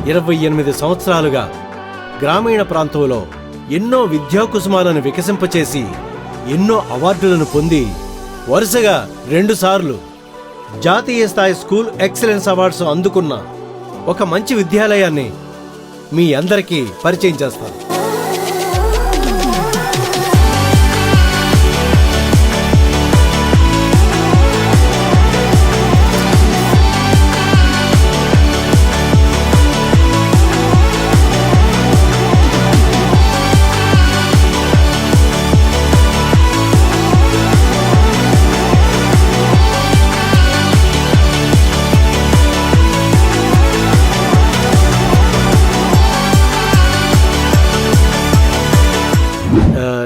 28 సంవత్సరాలుగా గ్రామీణ ప్రాంతంలో ఎన్నో విద్యా కుసుమాలను వికసింపచేసి ఎన్నో అవార్డులను పొంది వరుసగా 2 సార్లు జాతీయ స్థాయి స్కూల్ ఎక్సలెన్స్ అవార్డ్స్ అందుకున్న ఒక మంచి విద్యాలయాన్ని మీ అందరికీ పరిచయం చేస్తాను.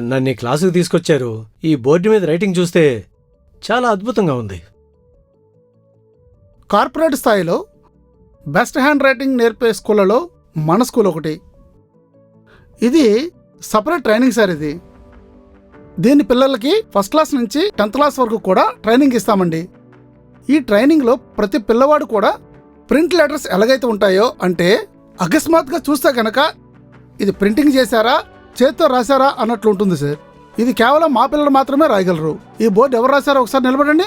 నన్ను క్లాసుకు తీసుకొచ్చారు. ఈ బోర్డు మీద రైటింగ్ చూస్తే చాలా అద్భుతంగా ఉంది. కార్పొరేట్ స్థాయిలో బెస్ట్ హ్యాండ్ రైటింగ్ నేర్పే స్కూళ్ళలో మన స్కూల్ ఒకటి. ఇది సపరేట్ ట్రైనింగ్ సార్. దీని పిల్లలకి ఫస్ట్ క్లాస్ నుంచి 10th క్లాస్ వరకు కూడా ట్రైనింగ్ ఇస్తామండి. ఈ ట్రైనింగ్లో ప్రతి పిల్లవాడు కూడా ప్రింట్ లెటర్స్ ఎలాగైతే ఉంటాయో, అంటే అకస్మాత్తుగా చూస్తే కనుక ఇది ప్రింటింగ్ చేశారా చేత్తో రాశారా అన్నట్లు ఉంటుంది సార్. ఇది కేవలం మా పిల్లలు మాత్రమే రాయగలరు. ఈ బోర్డు ఎవరు రాశారో ఒకసారి నిలబడండి.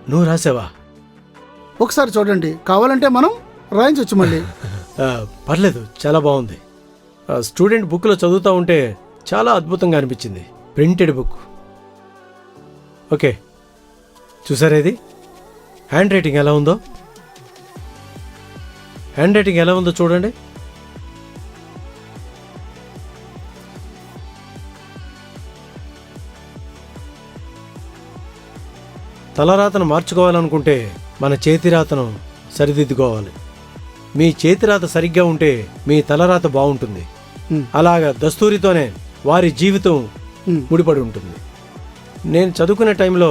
నువ్వు రాసావా? ఒకసారి చూడండి, కావాలంటే మనం రాయించవచ్చు మళ్ళీ. పర్లేదు, చాలా బాగుంది. స్టూడెంట్ బుక్లో చదువుతూ ఉంటే చాలా అద్భుతంగా అనిపించింది. Printed book. ఓకే, చూసారా ఇది హ్యాండ్ రైటింగ్ ఎలా ఉందో? హ్యాండ్ రైటింగ్ ఎలా ఉందో చూడండి. తలరాతను మార్చుకోవాలనుకుంటే మన చేతిరాతను సరిదిద్దుకోవాలి. మీ చేతిరాత సరిగ్గా ఉంటే మీ తలరాత బాగుంటుంది. అలాగా దస్తూరితోనే వారి జీవితం ముడిపడి ఉంటుంది. నేను చదువుకునే టైంలో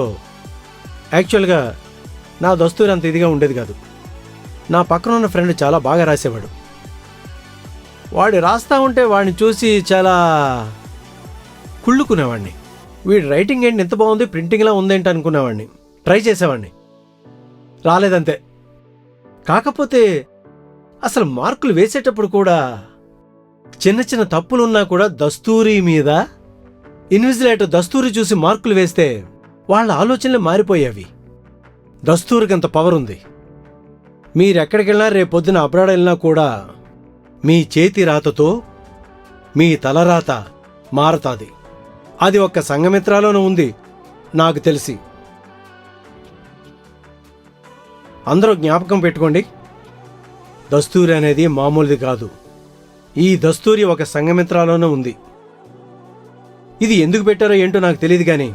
యాక్చువల్గా నా దస్తూరి అంత ఇదిగా ఉండేది కాదు. నా పక్కన ఉన్న ఫ్రెండ్ చాలా బాగా రాసేవాడు. వాడు రాస్తా ఉంటే వాడిని చూసి చాలా కుళ్ళుకునేవాడిని. వీడి రైటింగ్ ఏంటి ఎంత బాగుంది, ప్రింటింగ్లా ఉందేంటి అనుకునేవాడిని. ట్రై చేసేవాడిని, రాలేదంతే. కాకపోతే అసలు మార్కులు వేసేటప్పుడు కూడా చిన్న చిన్న తప్పులున్నా కూడా దస్తూరి మీద ఇన్విజిలేటర్ దస్తూరి చూసి మార్కులు వేస్తే వాళ్ళ ఆలోచనలు మారిపోయేవి. దస్తూరికి అంత పవర్ ఉంది. మీరెక్కడికి వెళ్ళినా, రేపొద్దున అబ్రాడ్ వెళ్ళినా కూడా మీ చేతి రాతతో మీ తలరాత మారతాది. అది ఒక్క సంఘమిత్రాలోనూ ఉంది నాకు తెలిసి. అందరూ జ్ఞాపకం పెట్టుకోండి, దస్తూరి అనేది మామూలుది కాదు. ఈ దస్తూరి ఒక సంఘమిత్రాలోనూ ఉంది. ఇది ఎందుకు పెట్టారో ఏంటో నాకు తెలియదు, కానీ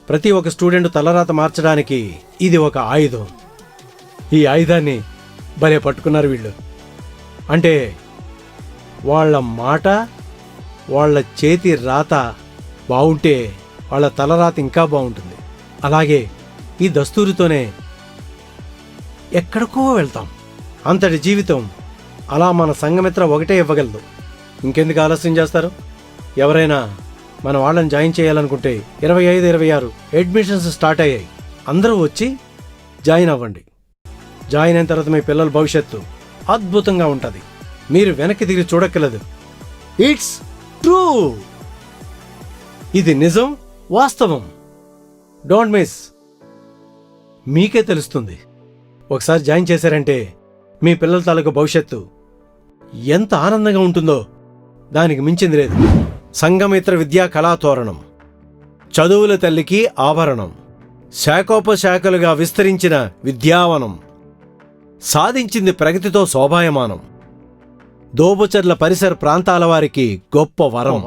ప్రతి ఒక్క స్టూడెంట్ తలరాత మార్చడానికి ఇది ఒక ఆయుధం. ఈ ఆయుధాన్ని భలే పట్టుకున్నారు వీళ్ళు. అంటే వాళ్ళ మాట, వాళ్ళ చేతి రాత బాగుంటే వాళ్ళ తలరాత ఇంకా బాగుంటుంది. అలాగే ఈ దస్తూరితోనే ఎక్కడికో వెళ్తాం. అంతటి జీవితం అలా మన సంఘమిత్ర ఒకటే ఇవ్వగలదు. ఇంకెందుకు ఆలస్యం చేస్తారు? ఎవరైనా మన వాళ్ళని జాయిన్ చేయాలనుకుంటే 25, 26 అడ్మిషన్స్ స్టార్ట్ అయ్యాయి. అందరూ వచ్చి జాయిన్ అవ్వండి. జాయిన్ అయిన తర్వాత మీ పిల్లల భవిష్యత్తు అద్భుతంగా ఉంటుంది. మీరు వెనక్కి తిరిగి చూడక్కర్లేదు. It's true. ఇది నిజం, వాస్తవం. Don't miss. మీకే తెలుస్తుంది. ఒకసారి జాయిన్ చేశారంటే మీ పిల్లల తాలూకు భవిష్యత్తు ఎంత ఆనందంగా ఉంటుందో దానికి మించింది లేదు. సంఘమిత్ర విద్యా కళాతోరణం, చదువుల తల్లికి ఆభరణం, శాఖోపశాఖలుగా విస్తరించిన విద్యావనం, సాధించింది ప్రగతితో శోభాయమానం, దోబుచర్ల పరిసర ప్రాంతాల వారికి గొప్ప వరం.